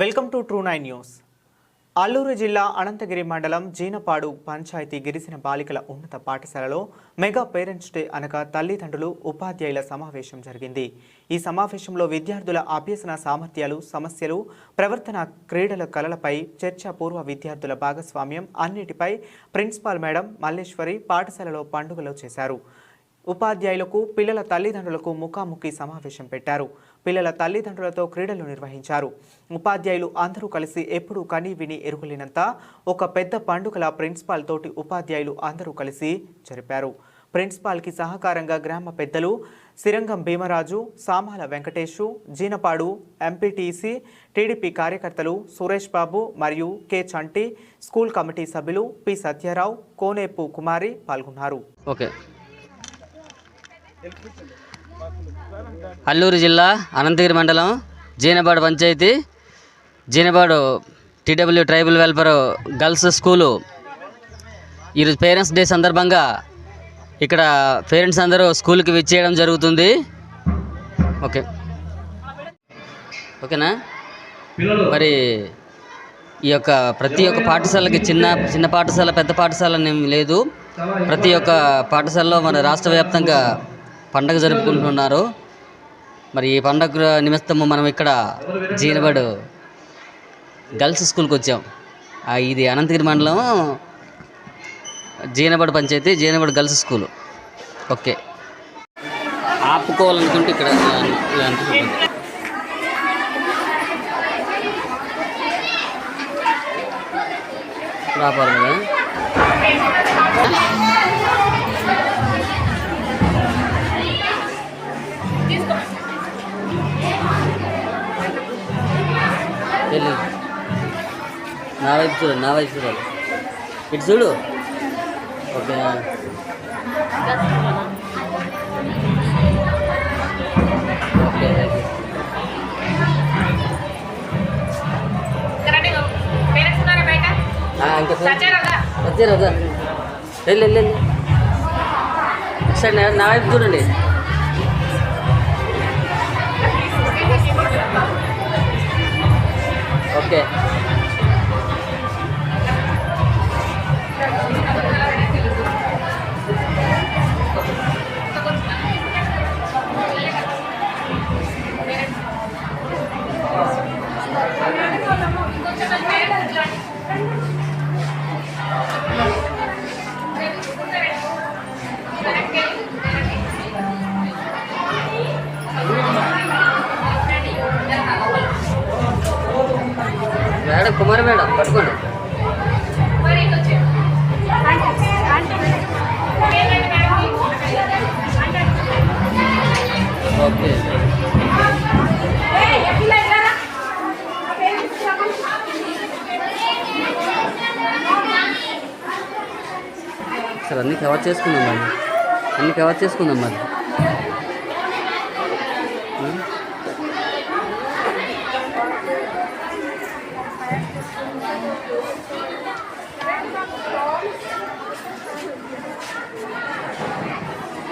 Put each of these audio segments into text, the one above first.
Welcome to true 9 news. Alluri జిల్లా అనంతగిరి మండలం జీనపాడు పంచాయతీ గిరిజన బాలికల ఉన్నత పాఠశాలలో మెగా పేరెంట్స్ డే అనగా తల్లిదండ్రులు ఉపాధ్యాయుల సమావేశం జరిగింది. ఈ సమావేశంలో విద్యార్థుల అభ్యసన సామర్థ్యాలు, సమస్యలు, ప్రవర్తన, క్రీడల కళలపై చర్చ. పూర్వ విద్యార్థుల భాగస్వామ్యం అన్నిటిపై ప్రిన్సిపాల్ మేడం మల్లేశ్వరి పాఠశాలలో పండుగలు చేశారు. ఉపాధ్యాయులకు, పిల్లల తల్లిదండ్రులకు ముఖాముఖి సమావేశం పెట్టారు. పిల్లల తల్లిదండ్రులతో క్రీడలు నిర్వహించారు. ఉపాధ్యాయులు అందరూ కలిసి ఎప్పుడూ కని విని ఎరుగలేనంత ఒక పెద్ద పండుగల ప్రిన్సిపాల్ తోటి ఉపాధ్యాయులు అందరూ కలిసి జరిపారు. ప్రిన్సిపాల్కి సహకారంగా గ్రామ పెద్దలు సిరంగం భీమరాజు, సామాల వెంకటేశు, జీనపాడు ఎంపీటీసీ, టీడీపీ కార్యకర్తలు సురేష్ బాబు మరియు కె చంటి, స్కూల్ కమిటీ సభ్యులు పి సత్యారావు, కోనేపు కుమారి పాల్గొన్నారు. అల్లూరు జిల్లా అనంతగిరి మండలం Jeenapadu panchayat Jeenapadu TW tribal welfare girls school ఈరోజు పేరెంట్స్ డే సందర్భంగా ఇక్కడ పేరెంట్స్ అందరూ స్కూల్కి విచ్చేయడం జరుగుతుంది. ఓకేనా? మరి ఈ యొక్క ప్రతి ఒక్క పాఠశాలకి చిన్న పాఠశాల, పెద్ద పాఠశాల లేదు. ప్రతి ఒక్క పాఠశాలలో మన రాష్ట్ర వ్యాప్తంగా పండగ జరుపుకుంటున్నారు. మరి ఈ పండగ నిమిత్తము మనం ఇక్కడ జీనపాడు గర్ల్స్ స్కూల్కి వచ్చాం. ఇది అనంతగిరి మండలం Jeenapadu panchayat జీనపాడు girls school. Okay, ఆపుకోవాలనుకుంటే ఇక్కడ రాపాలి కదా. నా వైపు చూడాలి, ఇటు చూడు. ఓకే, ఓకే, ఇంకా వచ్చారా? వెళ్ళి సరే, నా వైపు చూడండి. ఓకే, మేడం కుమారి మేడం పట్టుకోండి. ఓకే, సరే అన్నీ కవర్ చేసుకుందాం మరి.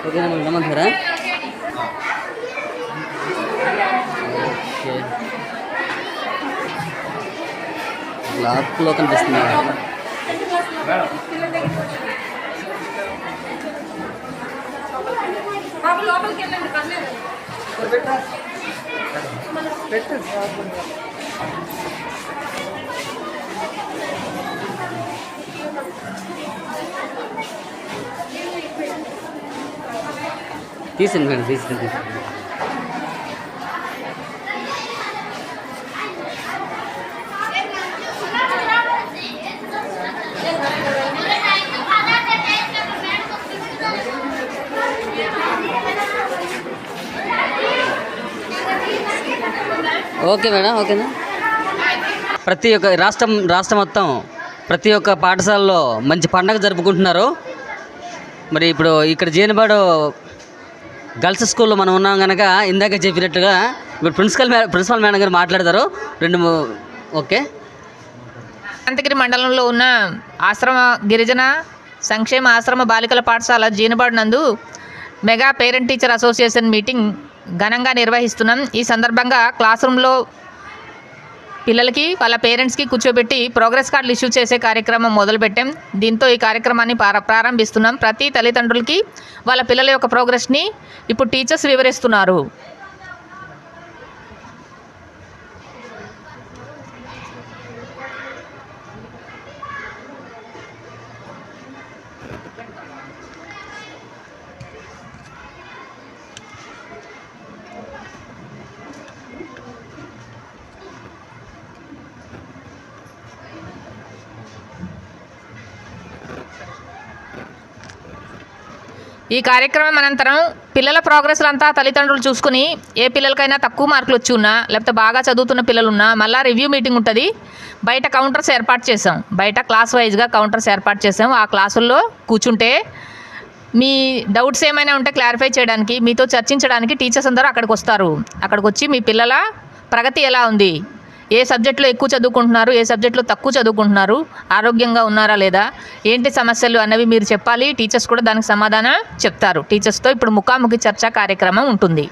ఓకేనా మరి, రమ్మంటారా? ఓకే, బ్లాక్లో కనిపిస్తుంది. తీసింది మేడం, తీసింది. ఓకే మేడం, ఓకేనా? ప్రతి ఒక్క రాష్ట్రం మొత్తం ప్రతి ఒక్క పాఠశాలలో మంచి పండగ జరుపుకుంటున్నారు. మరి ఇప్పుడు ఇక్కడ జీనపాడు గర్ల్స్ స్కూల్లో మనం ఉన్నాం కనుక ఇందాక చెప్పినట్టుగా ఇప్పుడు ప్రిన్సిపల్ మేడం గారు మాట్లాడతారు. ఓకే, అనంతగిరి మండలంలో ఉన్న గిరిజన సంక్షేమ ఆశ్రమ బాలికల పాఠశాల జీనపాడు నందు mega parent teacher association meeting ఘనంగా నిర్వహిస్తున్నాం. ఈ సందర్భంగా క్లాస్ రూమ్లో పిల్లలకి వాళ్ళ పేరెంట్స్కి కూర్చోబెట్టి ప్రోగ్రెస్ కార్డులు ఇష్యూ చేసే కార్యక్రమం మొదలుపెట్టాం. దీంతో ఈ కార్యక్రమాన్ని ప్రారంభిస్తున్నాం. ప్రతి తల్లిదండ్రులకి వాళ్ళ పిల్లల యొక్క ప్రోగ్రెస్ని ఇప్పుడు టీచర్స్ వివరిస్తున్నారు. ఈ కార్యక్రమం అనంతరం పిల్లల ప్రోగ్రెస్లు అంతా తల్లిదండ్రులు చూసుకుని ఏ పిల్లలకైనా తక్కువ మార్కులు వచ్చి ఉన్నా లేకపోతే బాగా చదువుతున్న పిల్లలున్నా మళ్ళీ రివ్యూ మీటింగ్ ఉంటుంది. బయట కౌంటర్స్ ఏర్పాటు చేసాం. బయట క్లాస్ వైజ్గా కౌంటర్స్ ఏర్పాటు చేసాం. ఆ క్లాసుల్లో కూర్చుంటే మీ డౌట్స్ ఏమైనా ఉంటే క్లారిఫై చేయడానికి, మీతో చర్చించడానికి టీచర్స్ అందరూ అక్కడికి వస్తారు. అక్కడికి వచ్చి మీ పిల్లల ప్రగతి ఎలా ఉంది, ఏ సబ్జెక్టులో ఎక్కువ చదువుకుంటున్నారు, ఏ సబ్జెక్టులో తక్కువ చదువుకుంటున్నారు, ఆరోగ్యంగా ఉన్నారా లేదా, ఏంటి సమస్యలు అన్నవి మీరు చెప్పాలి. టీచర్స్ కూడా దానికి సమాధానం చెప్తారు. టీచర్స్తో ఇప్పుడు ముఖాముఖి చర్చా కార్యక్రమం ఉంటుంది.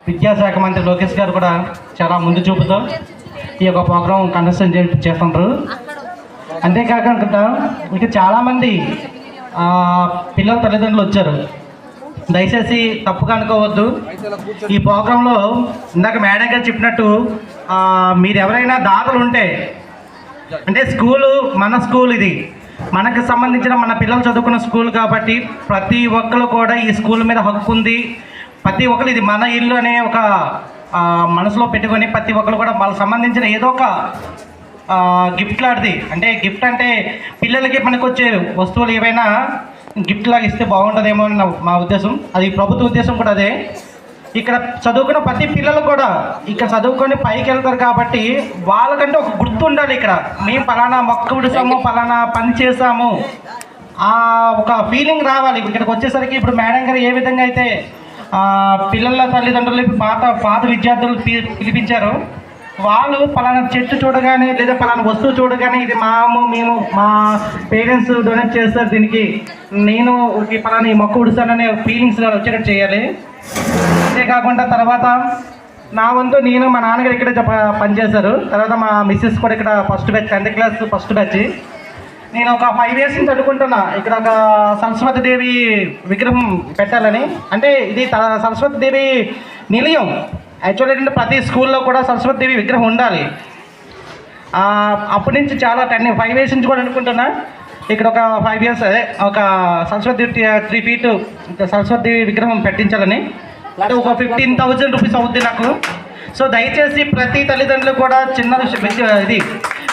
విద్యాశాఖ మంత్రి లోకేష్ గారు కూడా చాలా ముందు చూపుతో ఈ యొక్క ప్రోగ్రాం కండక్ట్ చేస్తుంటారు. అంతేకాకుండా ఇక చాలామంది పిల్లల తల్లిదండ్రులు వచ్చారు. దయచేసి తప్పుగా అనుకోవద్దు. ఈ ప్రోగ్రాంలో ఇందాక మేడం గారు చెప్పినట్టు మీరు ఎవరైనా దాతలు ఉంటే, అంటే మన స్కూల్ ఇది మనకు సంబంధించిన మన పిల్లలు చదువుకున్న స్కూల్ కాబట్టి ప్రతి ఒక్కరు కూడా ఈ స్కూల్ మీద హక్కు ఉంది. ప్రతి ఒక్కరు ఇది మన ఇల్లు అనే ఒక మనసులో పెట్టుకొని ప్రతి ఒక్కరు కూడా వాళ్ళకి సంబంధించిన ఏదో ఒక గిఫ్ట్ లాంటిది, అంటే గిఫ్ట్ అంటే పిల్లలకి మనకు వచ్చే వస్తువులు ఏవైనా గిఫ్ట్ లాగా ఇస్తే బాగుంటుందేమో అని మా ఉద్దేశం. అది ప్రభుత్వ ఉద్దేశం కూడా అదే. ఇక్కడ చదువుకున్న ప్రతి పిల్లలు కూడా ఇక్కడ చదువుకొని పైకి వెళ్తారు కాబట్టి వాళ్ళకంటే ఒక గుర్తు ఉండాలి. ఇక్కడ మేము పలానా మొక్క విడిసాము, పలానా పని చేసాము, ఒక ఫీలింగ్ రావాలి. ఇక్కడికి వచ్చేసరికి ఇప్పుడు మేడం గారు ఏ విధంగా అయితే పిల్లల తల్లిదండ్రులు పాత విద్యార్థులు పిలిపించారు, వాళ్ళు పలానా చెట్టు చూడగానే లేదా పలానా వస్తువు చూడగానే ఇది మేము మా పేరెంట్స్ డొనేట్ చేస్తారు, దీనికి నేను పలానా ఈ మొక్క ఉడుస్తాననే ఫీలింగ్స్ వచ్చేటట్టు చేయాలి. అంతేకాకుండా తర్వాత నా వంతు నేను మా నాన్నగారు ఇక్కడే పనిచేశారు. తర్వాత మా మిస్సెస్ కూడా ఇక్కడ first batch 10th class first batch. నేను ఒక 5 years నుంచి అడుగుంటున్నా ఇక్కడ ఒక సరస్వతి దేవి విగ్రహం పెట్టాలని. అంటే ఇది సరస్వతి దేవి నిలయం. యాక్చువల్లీ ఏంటంటే ప్రతి స్కూల్లో కూడా సరస్వతి దేవి విగ్రహం ఉండాలి. అప్పటి నుంచి చాలా 5 years నుంచి కూడా అనుకుంటున్నా ఇక్కడ ఒక 5 years ఒక సరస్వతి 3 feet సరస్వతి దేవి విగ్రహం పెట్టించాలని. అంటే ఒక 15,000 rupees అవుద్ది నాకు. సో దయచేసి ప్రతి తల్లిదండ్రులు కూడా ఇది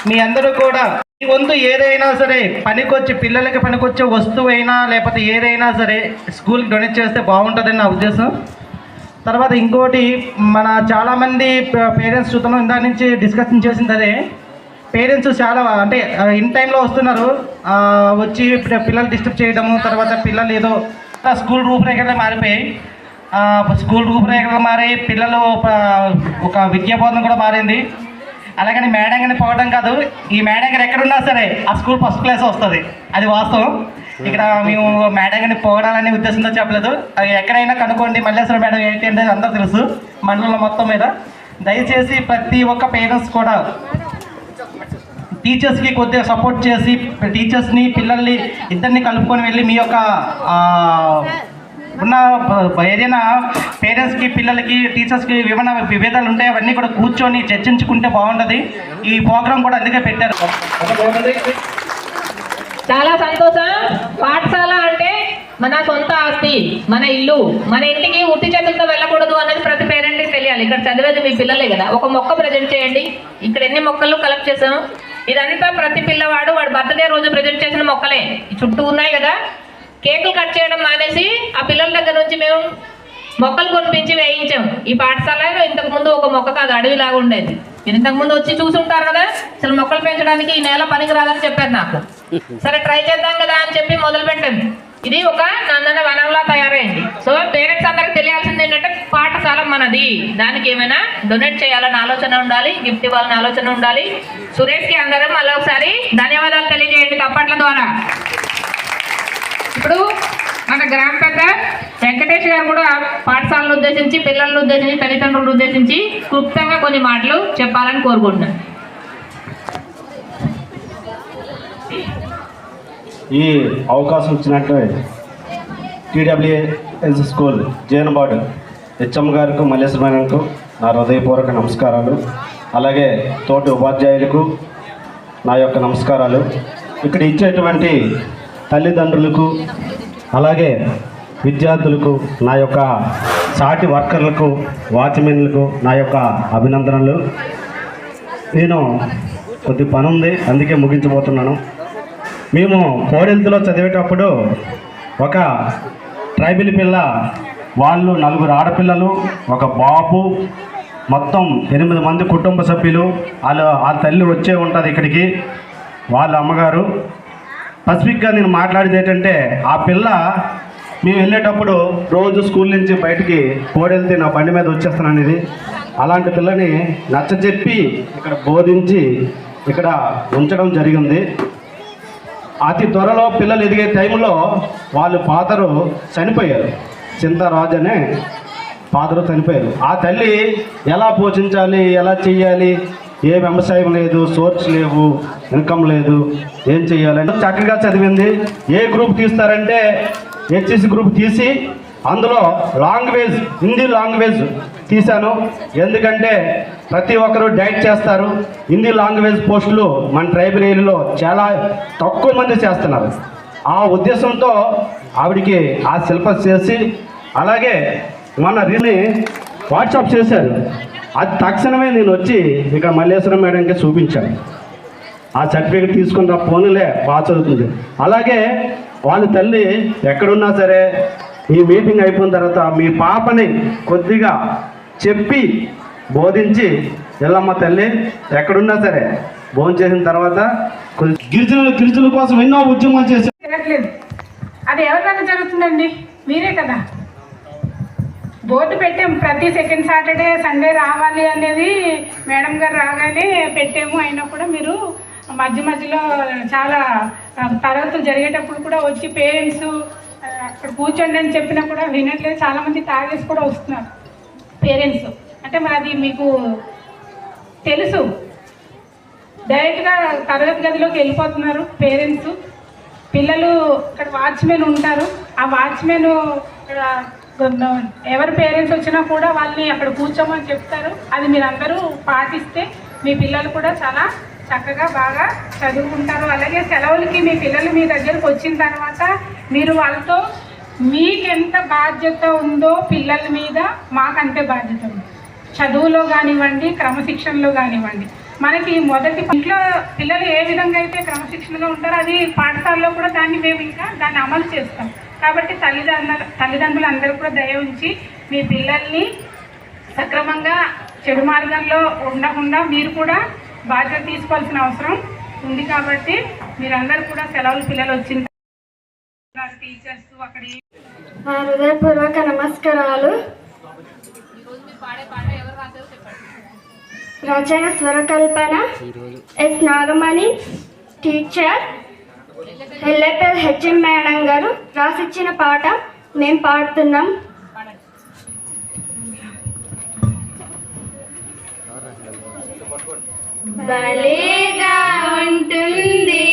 మీ అందరూ కూడా ఈ వంతు ఏదైనా సరే పనికొచ్చి పిల్లలకి పనికొచ్చే వస్తువు అయినా లేకపోతే ఏదైనా సరే స్కూల్కి డొనేట్ చేస్తే బాగుంటుందని నా ఉద్దేశం. తర్వాత ఇంకోటి చాలామంది పేరెంట్స్ చూస్తున్నాం, ఇందాక నుంచి డిస్కషన్ చేసింది అదే. పేరెంట్స్ చాలా అంటే ఇన్ టైంలో వస్తున్నారు, వచ్చి పిల్లలు డిస్టర్బ్ చేయడము, తర్వాత పిల్లలు ఏదో స్కూల్ రూపురేఖలు మారిపోయాయి. స్కూల్ రూపురేఖలు మారి పిల్లలు ఒక విద్యాబోధన కూడా మారింది. అలాగని మేడం గారిని పోవడం కాదు, ఈ మేడం గారు ఎక్కడున్నా సరే ఆ స్కూల్ ఫస్ట్ క్లాస్ వస్తుంది, అది వాస్తవం. ఇక్కడ మేము మేడం గారిని పోవడాలనే ఉద్దేశంతో చెప్పలేదు. ఎక్కడైనా కనుక్కోండి, మల్లేశ్వరం మేడం ఏంటి అంటే అందరూ తెలుసు మండలంలో మొత్తం మీద. దయచేసి ప్రతి ఒక్క పేరెంట్స్ కూడా టీచర్స్కి కొద్దిగా సపోర్ట్ చేసి టీచర్స్ని పిల్లల్ని ఇద్దరిని కలుపుకొని వెళ్ళి మీ యొక్క ఉన్న ఏదైనా పేరెంట్స్కి పిల్లలకి టీచర్స్కి ఏమైనా విభేదాలు ఉంటాయి అవన్నీ కూడా కూర్చొని చర్చించుకుంటే బాగుంటుంది. ఈ ప్రోగ్రాం కూడా అందుకే పెట్టారు. చాలా సంతోషం. పాఠశాల అంటే మన సొంత ఆస్తి, మన ఇల్లు. మన ఇంటికి ఉత్తి చేతులతో వెళ్ళకూడదు అనేది ప్రతి పేరెంట్కి తెలియాలి. ఇక్కడ చదివేది మీ పిల్లలే కదా. ఒక మొక్క ప్రజెంట్ చేయండి. ఇక్కడ ఎన్ని మొక్కలు కలెక్ట్ చేసాము, ఇదంతా ప్రతి పిల్లవాడు వాడు బర్త్డే రోజు ప్రజెంట్ చేసిన మొక్కలే. చుట్టూ ఉన్నాయి కదా. కేకులు కట్ చేయడం మానేసి ఆ పిల్లల దగ్గర నుంచి మేము మొక్కలు కొనిపించి వేయించాం. ఈ పాఠశాలలో ఇంతకుముందు ఒక మొక్క కాదు, అడవిలాగా ఉండేది. మీరు ఇంతకుముందు వచ్చి చూసుంటారు కదా. అసలు మొక్కలు పెంచడానికి ఈ నేల పనికి రాదని చెప్పారు నాకు. సరే ట్రై చేద్దాం కదా అని చెప్పి మొదలుపెట్టాను. ఇది ఒక నందన వనంలా తయారైంది. సో పేరెంట్స్ అందరికి తెలియాల్సింది ఏంటంటే పాఠశాల మనది, దానికి ఏమైనా డొనేట్ చేయాలని ఆలోచన ఉండాలి, గిఫ్ట్ ఇవ్వాలని ఆలోచన ఉండాలి. సురేష్కి అందరం మళ్ళీ ఒకసారి ధన్యవాదాలు తెలియజేయండి తప్పట్ల ద్వారా. ఇప్పుడు మన గ్రామ పెద్ద వెంకటేష్ గారు కూడా పాఠశాలను ఉద్దేశించి, పిల్లలను ఉద్దేశించి, తల్లిదండ్రులను ఉద్దేశించి క్లుప్తంగా కొన్ని మాటలు చెప్పాలని కోరుకుంటున్నాను. ఈ అవకాశం ఇచ్చినట్టు TWS స్కూల్ జైనబాడ్ హెచ్ఎం గారికి, మల్లేశ్వర మేడంకు నా హృదయపూర్వక నమస్కారాలు. అలాగే తోటి ఉపాధ్యాయులకు నా యొక్క నమస్కారాలు. ఇక్కడ ఇచ్చేటువంటి తల్లిదండ్రులకు అలాగే విద్యార్థులకు, నా యొక్క సాటి వర్కర్లకు, వాచ్మెన్లకు నా యొక్క అభినందనలు. నేను కొద్ది పని ఉంది, అందుకే ముగించబోతున్నాను. మేము కోడెల్తులో చదివేటప్పుడు ఒక ట్రైబల్ పిల్ల, వాళ్ళు 4 ఆడపిల్లలు, ఒక బాబు, మొత్తం 8 మంది కుటుంబ సభ్యులు. వాళ్ళ తల్లి వచ్చే ఉంటుంది ఇక్కడికి, వాళ్ళ అమ్మగారు. స్పెసిఫిక్గా నేను మాట్లాడేది ఏంటంటే, ఆ పిల్ల మేము వెళ్ళేటప్పుడు రోజు స్కూల్ నుంచి బయటికి కోడెళ్తే నా బండి మీద వచ్చేస్తున్నాను. ఇది అలాంటి పిల్లని నచ్చజెప్పి ఇక్కడ బోధించి ఇక్కడ ఉంచడం జరిగింది. అతి త్వరలో పిల్లలు ఎదిగే టైంలో వాళ్ళ ఫాదరు చనిపోయారు. చింతరాజు అనే ఫాదరు చనిపోయారు. ఆ తల్లి ఎలా పోషించాలి, ఎలా చెయ్యాలి, ఏ వ్యవసాయం లేదు, సోర్స్ లేవు, ఇన్కమ్ లేదు, ఏం చెయ్యాలంటే చక్కగా చదివింది. ఏ గ్రూప్ తీస్తారంటే HSC గ్రూప్ తీసి అందులో లాంగ్వేజ్, హిందీ లాంగ్వేజ్ తీశాను. ఎందుకంటే ప్రతి ఒక్కరూ డైట్ చేస్తారు. హిందీ లాంగ్వేజ్ పోస్టులు మన ట్రైబల్ ఏరియాలో చాలా తక్కువ మంది చేస్తున్నారు. ఆ ఉద్దేశంతో ఆవిడికి ఆ సిలబస్ చేసి, అలాగే మన రీల్ని వాట్సాప్ చేశారు. అది తక్షణమే నేను వచ్చి ఇక మల్లేశ్వరం మేడంకి చూపించాను. ఆ సర్టిఫికేట్ తీసుకున్న ఫోన్లే బాగా చదువుతుంది. అలాగే వాళ్ళ తల్లి ఎక్కడున్నా సరే ఈ మీటింగ్ అయిపోయిన తర్వాత మీ పాపని కొద్దిగా చెప్పి బోధించి, ఎల్లమ్మ తల్లి ఎక్కడున్నా సరే భోజనం చేసిన తర్వాత గిరిజనుల కోసం ఎన్నో ఉద్యమాలు చేసి జరగట్లేదు. అది ఎవరికైనా జరుగుతుందండి? మీరే కదా బోర్డు పెట్టాము. ప్రతి సెకండ్ సాటర్డే, సండే రావాలి అనేది మేడం గారు రాగానే పెట్టాము. అయినా కూడా మీరు మధ్యలో చాలా తరగతులు జరిగేటప్పుడు కూడా వచ్చి పేరెంట్స్ అక్కడ కూర్చోండి అని చెప్పినా కూడా వినట్లేదు. చాలామంది తాగేసి కూడా వస్తున్నారు పేరెంట్స్. అంటే మరి అది మీకు తెలుసు. డైరెక్ట్గా తరగతి గదిలోకి వెళ్ళిపోతున్నారు పేరెంట్స్. పిల్లలు ఇక్కడ వాచ్మెన్ ఉంటారు. ఆ వాచ్మెన్ ఎవరి పేరెంట్స్ వచ్చినా కూడా వాళ్ళని అక్కడ కూర్చోమని చెప్తారు. అది మీరందరూ పాటిస్తే మీ పిల్లలు కూడా చాలా చక్కగా బాగా చదువుకుంటారు. అలాగే సెలవులకి మీ పిల్లలు మీ దగ్గరకు వచ్చిన తర్వాత మీరు వాళ్ళతో మీకెంత బాధ్యత ఉందో పిల్లల మీద మాకంతే బాధ్యత ఉంది. చదువులో కానివ్వండి, క్రమశిక్షణలో కానివ్వండి. మనకి మొదటి ఇంట్లో పిల్లలు ఏ విధంగా అయితే క్రమశిక్షణగా ఉంటారో అది పాఠశాలలో కూడా మేము ఇంకా దాన్ని అమలు చేస్తాం. కాబట్టి తల్లిదండ్రులు అందరూ కూడా దయ ఉంచి మీ పిల్లల్ని సక్రమంగా చెడు మార్గంలో ఉండకుండా మీరు కూడా బాధ్యత తీసుకోవాల్సిన అవసరం ఉంది. కాబట్టి మీరందరూ కూడా సెలవులు పిల్లలు వచ్చిన టీచర్స్ అక్కడ హృదయపూర్వక నమస్కారాలు. రచన స్వరకల్పన S Nagamani, teacher LFL HM madam గారు రాసిచ్చిన పాట మేము పాడుతున్నాం. భలేగా ఉంటుంది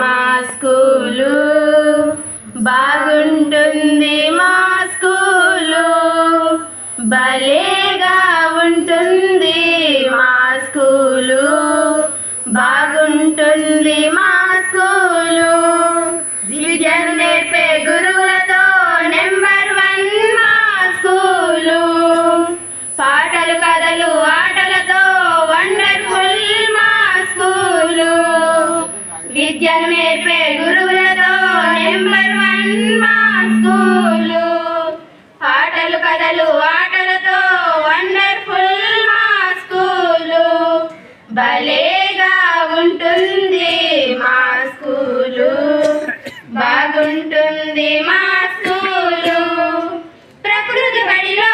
మా స్కూలు, బాగుంటుంది మా స్కూలు, భలేగా ఉంటుంది మా స్కూలు, బాగుంటుంది మా స్కూలు, విద్యను నేర్పే గురువులతో నెంబర్ 1 మా స్కూలు, పాటలు కథలు ఆటలతో వండర్ఫుల్ మా స్కూలు, విద్యను నేర్పే గురువులతో నెంబర్ 1 మా స్కూలు, పాటలు కథలు ఆటలతో వండర్ఫుల్ మా స్కూలు, భలేగా ఉంటుంది మా స్కూలు, బాగుంటుంది మా స్కూలు, ప్రకృతి బడిలో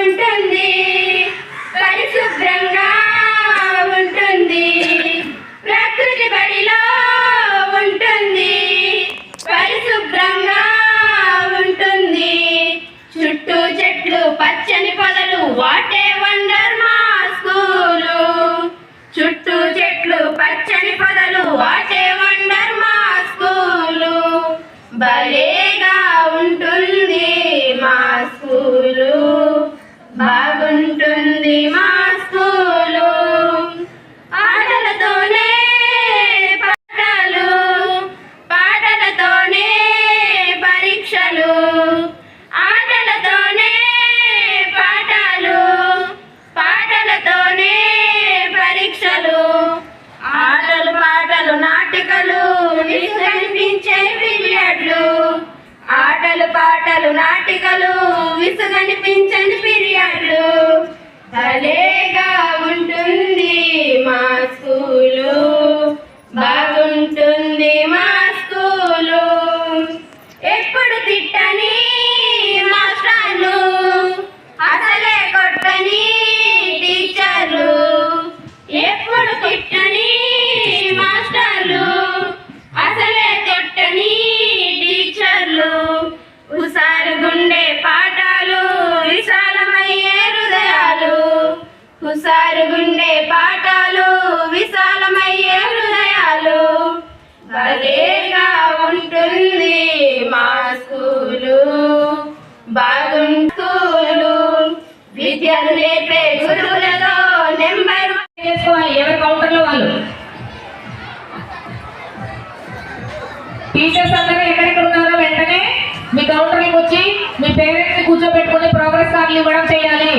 ఉంటుంది, పరిశుభ్రంగా ఉంటుంది, ప్రకృతి బడిలో ఉంటుంది, పరిశుభ్రంగా ఉంటుంది, వాటే వండర్ మా స్కూలు. చుట్టూ చెట్లు పచ్చని పొదలు వాటే వండర్ మా స్కూలు. భలేగా ఉంటుంది మా స్కూలు, బాగుంటుంది మా స్కూలు. ఆటలతోనే పాఠాలు, పాటలతోనే పరీక్షలు. ఆటలతోనే పాఠాలు, పాటలతోనే పరీక్షలు. ఆటలు పాటలు నాటికలు విసుగనిపించే పీరియడ్లు. ఆటలు పాటలు నాటికలు విసుగనిపించని పీరియడ్లు. భలేగా ఉంటుంది మా స్కూలు, బాగుంటుంది మా స్కూలు. ఎప్పుడు తిట్టని మాస్టర్లు, అసలే కొట్టని టీచర్లు. ఎప్పుడు తిట్టని మాస్టర్లు, అసలే కొట్టని టీచర్లు. హుషారు గుండె పాఠాలు విశాలమయ్యే హృదయాలు. హుషారు గుండె పాఠాలు విశాలమయ్యే హృదయాలు. భలేగా ఉంటుంది మా స్కూలు, బాగుంటూలు. విద్యను నేర్పే గురువులలో నెంబర్ చేసుకోవాలి ఎవరి కౌంటర్లో వాళ్ళు. టీచర్స్ అందరూ ఎక్కడెక్కడ ఉన్నారో వెంటనే మీ కౌంటర్కి వచ్చి మీ పేరెంట్స్ ని కూర్చోబెట్టుకుని ప్రోగ్రెస్ కార్డులు ఇవ్వడం చేయాలి.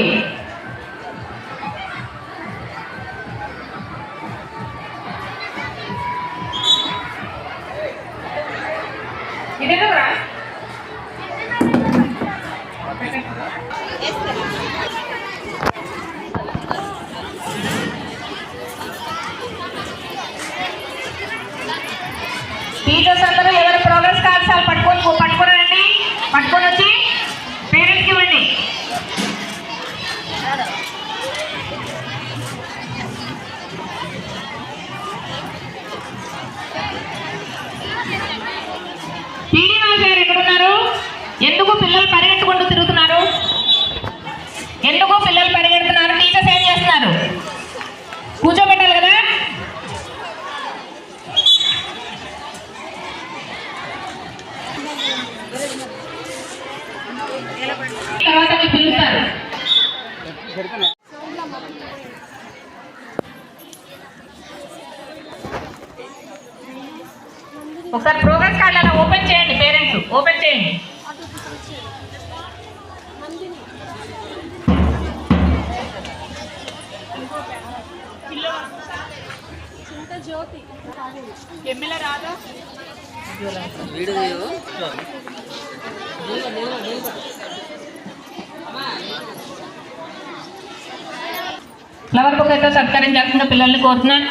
ఇదేనా టీచర్స్ అందరూ ఎవరి ప్రోగ్రెస్ కార్డ్స్ పట్టుకోరండి, పట్టుకొని వచ్చి పేరెంట్స్కి ఇవ్వండి. పీడీ మాస్టర్ ఎక్కడున్నారు? ఎందుకు పిల్లలు పరిగెట్టుకుంటూ తిరుగుతున్నారు? ఎందుకు పిల్లలు పరిగెడుతున్నారు? టీచర్స్ ఏం చేస్తున్నారు? కూర్చోబెట్టాలి కదా. తర్వాత మీరు పిలుస్తారు. ఒకసారి ప్రోగ్రెస్ కార్డు అలా ఓపెన్ చేయండి, పేరెంట్స్ ఓపెన్ చేయండి. ఫ్లవర్ బొకేతో సత్కరించాల్సిన పిల్లల్ని కోరుతున్నాను.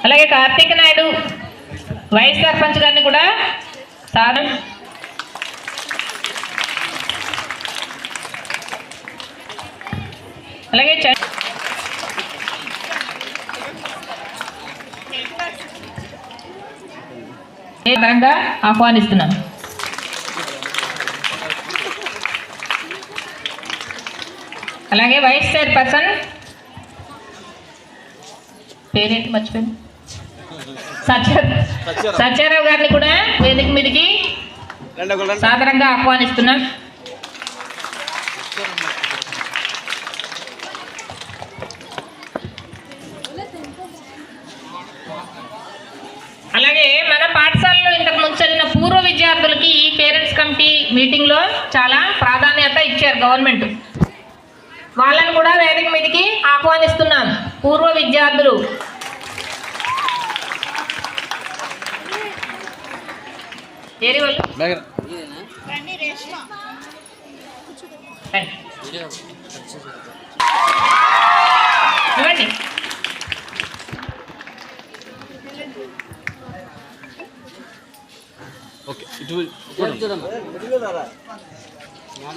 అలాగే కార్తీక నాయుడు వైస్ సర్పంచ్ గారిని కూడా సాధన. అలాగే పరంగా ఆహ్వానిస్తున్నాను. అలాగే వైస్ చైర్పర్సన్ పేరేంటి మర్చిపోయింది, సత్యారావు గారిని కూడా వేదిక మీదకి సాదరంగా ఆహ్వానిస్తున్నాం. అలాగే మన పాఠశాలలో ఇంతకు ముందు చదివిన పూర్వ విద్యార్థులకి ఈ పేరెంట్స్ కమిటీ మీటింగ్లో చాలా ప్రాధాన్యత ఇచ్చారు గవర్నమెంట్. వాళ్ళని కూడా వేదిక మీదకి ఆహ్వానిస్తున్నాం. పూర్వ విద్యార్థులు ఏరి వాళ్ళు ఇవ్వండి. ఓకే,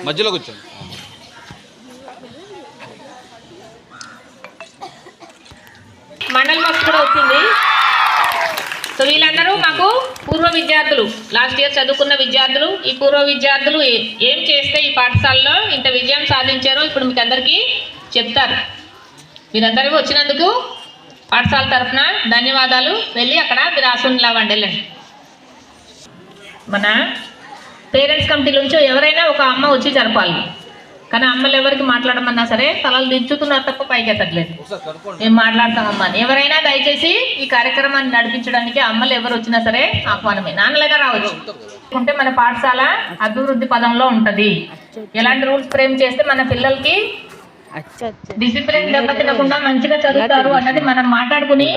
మధ్యలోకి వచ్చాను. మండల్ బస్ కూడా వచ్చింది. సో వీళ్ళందరూ మాకు పూర్వ విద్యార్థులు, లాస్ట్ ఇయర్ చదువుకున్న విద్యార్థులు. ఈ పూర్వ విద్యార్థులు ఏం చేస్తే ఈ పాఠశాలలో ఇంత విజయం సాధించారో ఇప్పుడు మీకు అందరికీ చెప్తారు. మీరందరూ వచ్చినందుకు పాఠశాల తరఫున ధన్యవాదాలు. వెళ్ళి అక్కడ మీరు ఆసునిలా వండెళ్ళండి. మన పేరెంట్స్ కమిటీ నుంచి ఎవరైనా ఒక అమ్మ వచ్చి జరపాలి. కానీ అమ్మలు ఎవరికి మాట్లాడమన్నా సరే తలలు దించుతున్నారు తప్ప పైకి ఎత్తట్లేదు. మేము మాట్లాడతామమ్మా అని. ఎవరైనా దయచేసి ఈ కార్యక్రమాన్ని నడిపించడానికి అమ్మలు ఎవరు వచ్చినా సరే ఆహ్వానమే. నాన్నలుగా రావచ్చు. అంటే మన పాఠశాల అభివృద్ధి పదంలో ఉంటుంది. ఎలాంటి రూల్స్ ఫ్రేమ్ చేస్తే మన పిల్లలకి డిసిప్లిన్ దెబ్బతినకుండా మంచిగా చదువుతారు అన్నది మనం మాట్లాడుకుని